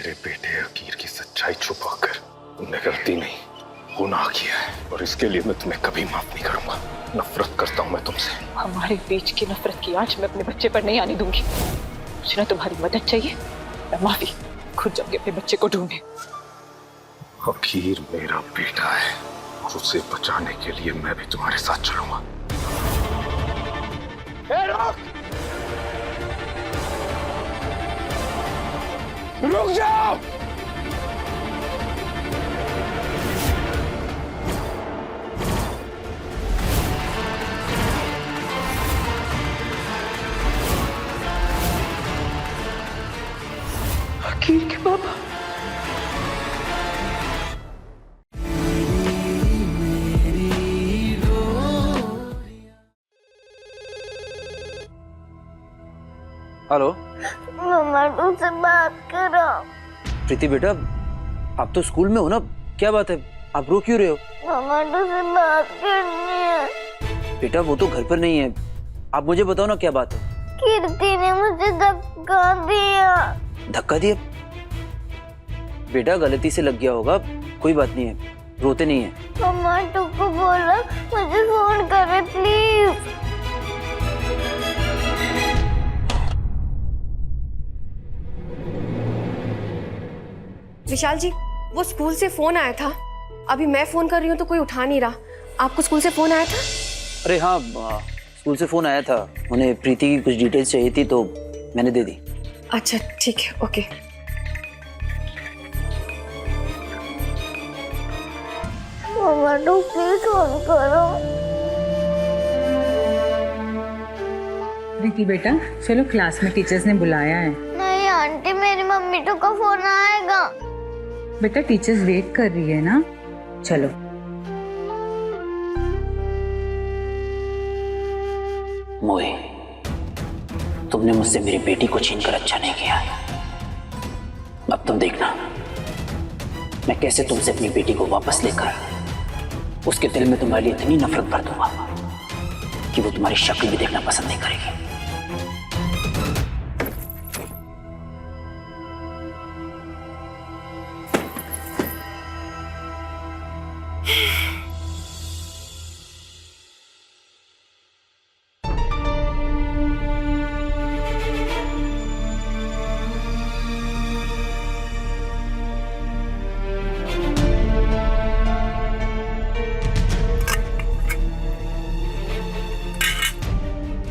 मेरे बेटे अकीर की सच्चाई छुपाकर तुमने गलती नहीं, गुनाह किया है और इसके लिए मैं तुम्हें कभी माफ नहीं करूंगा। नफरत करता हूं मैं तुमसे। हमारे बीच की नफरत की आंच मैं अपने बच्चे पर नहीं आने दूंगी। मुझे ना तुम्हारी मदद चाहिए, मैं माफी खुद जाके अपने बच्चे को ढूंढे। अकीर मेरा बेटा है और उसे बचाने के लिए मैं भी तुम्हारे साथ चलूंगा। रुक जाओ! अकीर के पापा। हेलो मम्मा तुमसे बात करो। प्रीति बेटा, आप तो स्कूल में हो ना, क्या बात है, आप रो क्यों रहे हो? मम्मा तुमसे बात करनी है। बेटा वो तो घर पर नहीं है, आप मुझे बताओ ना क्या बात है। कीर्ति ने मुझे धक्का दिया। धक्का दिया? बेटा गलती से लग गया होगा, कोई बात नहीं है, रोते नहीं है। मम्मा टुक्कू बोला मुझे फोन करे प्लीज। विशाल जी, वो स्कूल से फोन आया था, अभी मैं फोन कर रही हूँ तो कोई उठा नहीं रहा। आपको स्कूल से फोन आया था? अरे हाँ, स्कूल से फोन आया था, उन्हें प्रीति की कुछ डिटेल्स चाहिए थी तो मैंने दे दी। अच्छा ठीक है, ओके। मम्मा तो प्लीज फोन करो। प्रीति बेटा चलो, क्लास में टीचर्स ने बुलाया है। नहीं आंटी, मेरी मम्मी तो का फोन आएगा। बेटा टीचर्स वेट कर रही है ना, चलो। मोए, तुमने मुझसे मेरी बेटी को छीनकर अच्छा नहीं किया। अब तुम देखना मैं कैसे तुमसे अपनी बेटी को वापस लेकर उसके दिल में तुम्हारे लिए इतनी नफरत भर दूंगा कि वो तुम्हारी शक्ल भी देखना पसंद नहीं करेगी।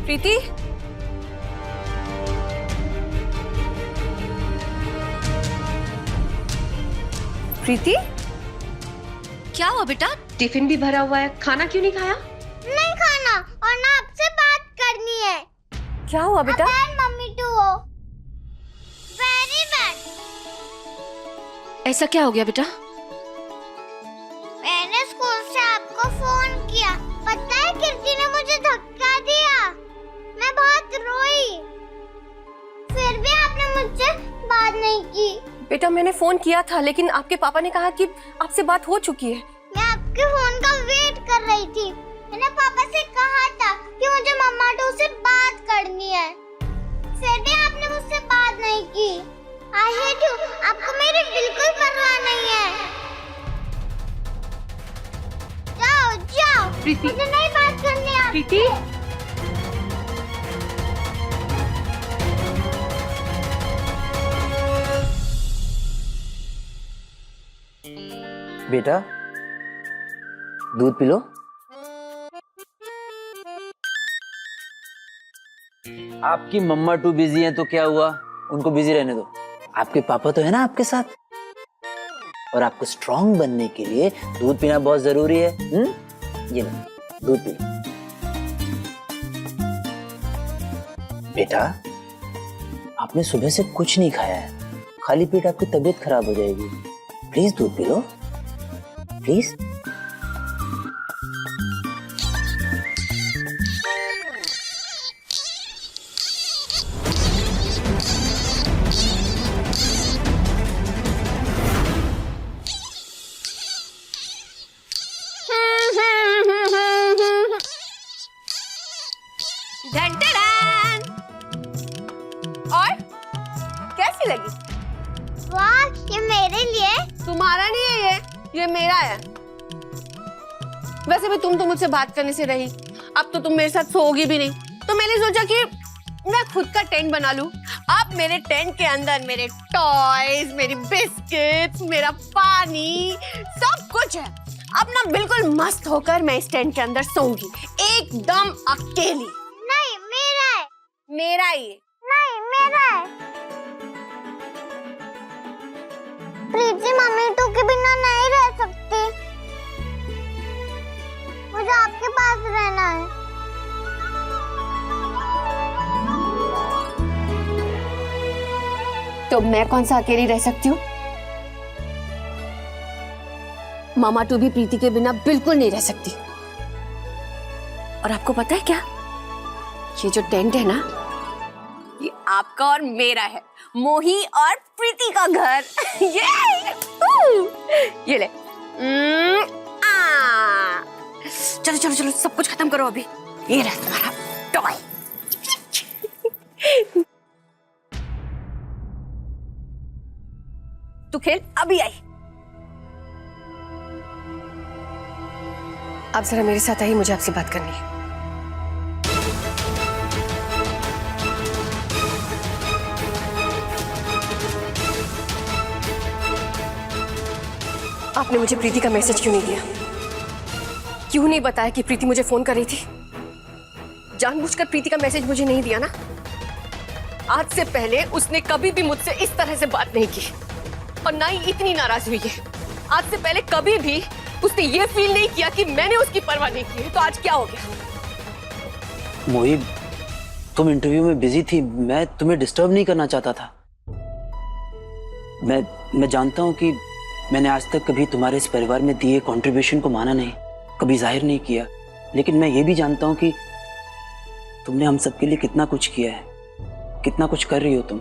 प्रीति, प्रीति क्या हुआ बेटा? टिफिन भी भरा हुआ है, खाना क्यों नहीं खाया? नहीं खाना और ना आपसे बात करनी है। क्या हुआ बेटा? बैड मम्मी टू हो, वेरी बैड। ऐसा क्या हो गया बेटा? मैंने स्कूल से आपको फोन किया, पता है कीर्ति ने मुझे धक्का दिया, मैं बहुत रोई, फिर भी आपने मुझसे बात नहीं की। बेटा मैंने फोन किया था, लेकिन आपके पापा ने कहा कि आपसे बात हो चुकी है। मैं आपके फोन का वेट कर रही थी। मैंने पापा से कहा था कि मुझे मम्मा टू से बात करनी है, फिर भी आपने मुझसे बात नहीं की। आई हेट यू, आपको मेरी बिल्कुल परवाह नहीं है। जाओ जाओ, मुझे नहीं बात करनी है। प्रीति, बेटा दूध पी लो। आपकी मम्मा टू बिजी हैं तो क्या हुआ, उनको बिजी रहने दो। आपके पापा तो है ना आपके साथ, और आपको स्ट्रांग बनने के लिए दूध पीना बहुत जरूरी है। ये लो दूध पी लो। बेटा आपने सुबह से कुछ नहीं खाया है, खाली पेट आपकी तबीयत खराब हो जाएगी। प्लीज दूध पी लो, प्लीज। और कैसी लगी? वाह, ये मेरे लिए। तुम्हारा नहीं है ये मेरा है। वैसे भी तुम तो मुझसे बात करने से रही, अब तो तुम मेरे साथ सोओगी भी नहीं, तो मैंने सोचा कि मैं खुद का टेंट बना लूं। अब मेरे टेंट के अंदर मेरे टॉयज, मेरी बिस्किट्स, मेरा पानी, सब कुछ है। अब ना बिल्कुल मस्त होकर मैं इस टेंट के अंदर सोऊंगी, एकदम अकेली। नहीं, मेरा है। मेरा ही है। नहीं, मेरा है। प्रीति मम्मी तो के बिना नहीं रह सकती, मुझे आपके पास रहना है। तो मैं कौन सा अकेली रह सकती हूँ? मामा टू भी प्रीति के बिना बिल्कुल नहीं रह सकती। और आपको पता है क्या, ये जो टेंट है ना, ये आपका और मेरा है, मोही और प्रीति का घर। ये ले। चलो चलो चलो, सब कुछ खत्म करो अभी। ये रहा तुम्हारा टॉय। तू खेल, अभी आई। आप जरा मेरे साथ आइए, मुझे आपसे बात करनी है। आपने मुझे प्रीति का मैसेज क्यों नहीं दिया? क्यों नहीं बताया कि प्रीति मुझे फोन कर रही थी? जानबूझकर प्रीति का मैसेज मुझे नहीं दिया ना? आज से पहले उसने कभी भी मुझसे इस तरह से बात नहीं की, और ना ही इतनी नाराज हुई है। आज से पहले कभी भी उसने ये फील नहीं किया कि मैंने उसकी परवाह नहीं की है। तो आज क्या हो गया? मोही, तुम इंटरव्यू में बिजी थी, मैं तुम्हें डिस्टर्ब नहीं करना चाहता था। मैं जानता हूं कि मैंने आज तक कभी तुम्हारे इस परिवार में दिए कंट्रीब्यूशन को माना नहीं, कभी जाहिर नहीं किया, लेकिन मैं ये भी जानता हूं कि तुमने हम सबके लिए कितना कुछ किया है, कितना कुछ कर रही हो तुम।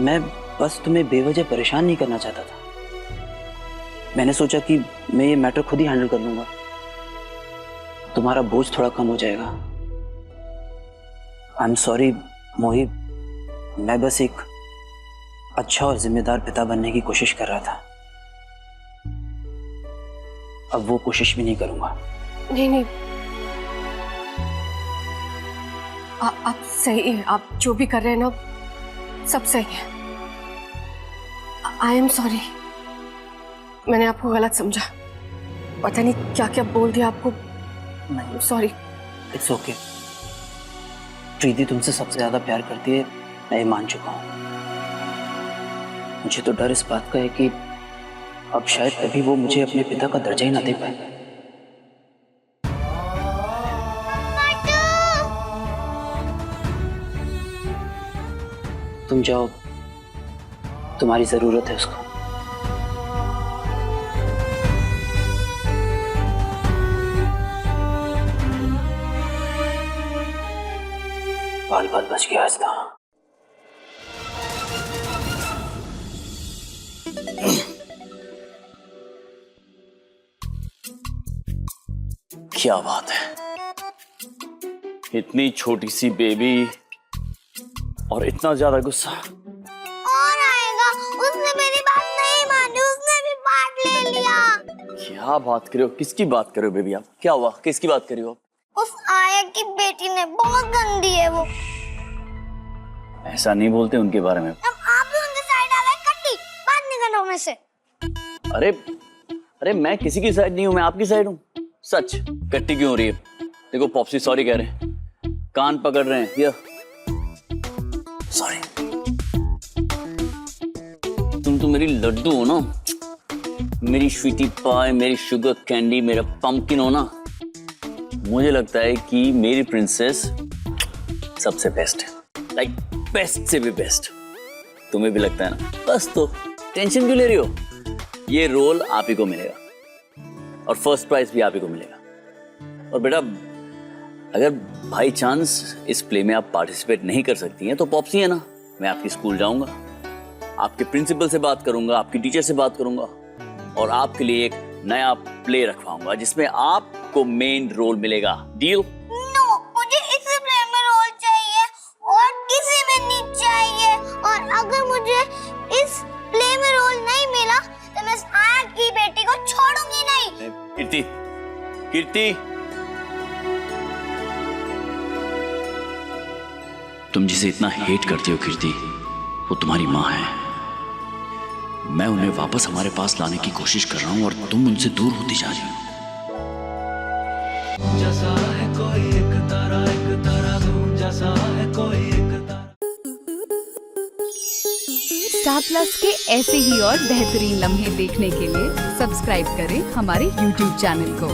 मैं बस तुम्हें बेवजह परेशान नहीं करना चाहता था। मैंने सोचा कि मैं ये मैटर खुद ही हैंडल कर लूंगा, तुम्हारा बोझ थोड़ा कम हो जाएगा। आई एम सॉरी मोही, मैं बस एक अच्छा और जिम्मेदार पिता बनने की कोशिश कर रहा था। अब वो कोशिश भी नहीं करूंगा। नहीं नहीं, आप सही है, आप जो भी कर रहे हैं ना, सब सही है। आई एम सॉरी, मैंने आपको गलत समझा, पता नहीं क्या क्या बोल दिया आपको। नहीं, सॉरी। It's okay. प्रीति तुमसे सबसे ज्यादा प्यार करती है, मैं ये मान चुका हूं। मुझे तो डर इस बात का है कि अब शायद कभी वो मुझे अपने पिता का दर्जा ही ना दे पाए। तुम जाओ, तुम्हारी जरूरत है उसको। बाल बाल बच गया आज तो। क्या बात है, इतनी छोटी सी बेबी और इतना ज्यादा गुस्सा। और आएगा, उसने मेरी बात नहीं मानी, उसने भी बात ले लिया। क्या बात कर रहे हो, किसकी बात कर रहे हो बेबी आप? क्या हुआ, किसकी बात कर रहे हो आप? उस आया की बेटी ने, बहुत गंदी है वो। ऐसा नहीं बोलते उनके बारे में। अब आप भी उनके साइड आ गए, कट्टी बात नहीं करना में से। अरे अरे मैं किसी की साइड नहीं हूं, मैं आपकी साइड हूं। सच, कट्टी क्यों हो रही है? देखो पॉप्सी सॉरी कह रहे हैं, कान पकड़ रहे हैं। ये सॉरी। तुम तो मेरी लड्डू हो ना, मेरी स्वीटी पाई, मेरी शुगर कैंडी, मेरा पंपकिन हो ना। मुझे लगता है कि मेरी प्रिंसेस सबसे बेस्ट है, लाइक बेस्ट से भी बेस्ट। तुम्हें भी लगता है ना? बस तो टेंशन क्यों ले रही हो? ये रोल आप ही को मिलेगा और फर्स्ट प्राइज भी आप ही को मिलेगा। और बेटा, अगर बाई चांस इस प्ले में आप पार्टिसिपेट नहीं कर सकती हैं तो पॉप्सी है ना, मैं आपकी स्कूल जाऊंगा, आपके प्रिंसिपल से बात करूंगा, आपकी टीचर से बात करूंगा और आपके लिए एक नया प्ले रखवाऊंगा जिसमें आपको मेन रोल मिलेगा। डील? नो, मुझे इस प्ले में रोल चाहिए और किसी में नहीं चाहिए। और अगर मुझे इस प्ले में रोल नहीं मिला तो मैं इस आग की बेटी को छोड़ूंगी नहीं। कीर्ति, कीर्ति, तुम जिसे इतना हेट करते हो कीर्ति, वो तुम्हारी माँ है। मैं उन्हें वापस हमारे पास लाने की कोशिश कर रहा हूँ और तुम उनसे दूर होती जा रही हो। जैसा है कोई एक तारा तुम जैसा है कोई एक तारा। स्टार प्लस के ऐसे ही और बेहतरीन लम्हे देखने के लिए सब्सक्राइब करें हमारे YouTube चैनल को।